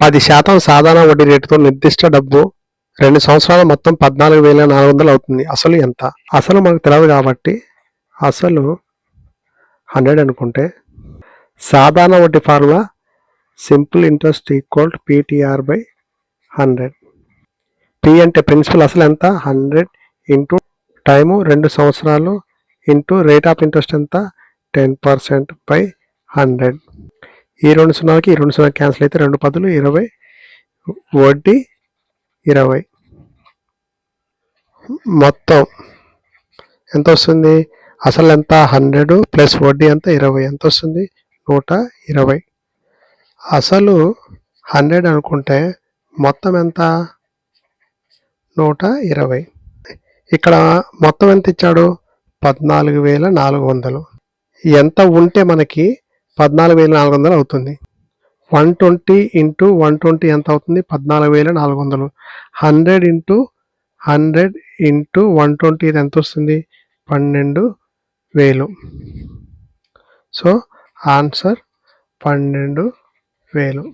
10% సాధారణ వడ్డీ రేటుతో నిర్దిష్ట డబ్బు 2 సంవత్సరాలు మొత్తం 14,400 అవుతుంది. అసలు ఎంత? అసలు మనకు తెలియదు కాబట్టి అసలు 100 అనుకుంటే, సాధారణ వడ్డీ formula simple interest equal PTR by 100. P అంటే ప్రిన్సిపల్ అసలు ఎంత? 100 ఇంటూ టైము 2 సంవత్సరాలు ఇంటూ రేట్ ఆఫ్ ఇంట్రెస్ట్ ఎంత? 10% బై 100. ఈ 2 సున్నాలకి ఈ 2 సున్నా క్యాన్సిల్ అయితే 2 10 20, వడ్డీ 20. మొత్తం ఎంత వస్తుంది? అసలు ఎంత? 100 ప్లస్ వడ్డీ ఎంత? 20. ఎంత వస్తుంది? 120. అసలు 100 అనుకుంటే మొత్తం ఎంత? 120. ఇక్కడ మొత్తం ఎంత ఇచ్చాడు? 14,400. ఎంత ఉంటే మనకి 14,400 అవుతుంది? 120 ఇంటూ 120 ఎంత అవుతుంది? 14,400. 100 ఇంటూ 100 ఇంటూ 120 ఇది ఎంత వస్తుంది? 12,000. So answer 12,000.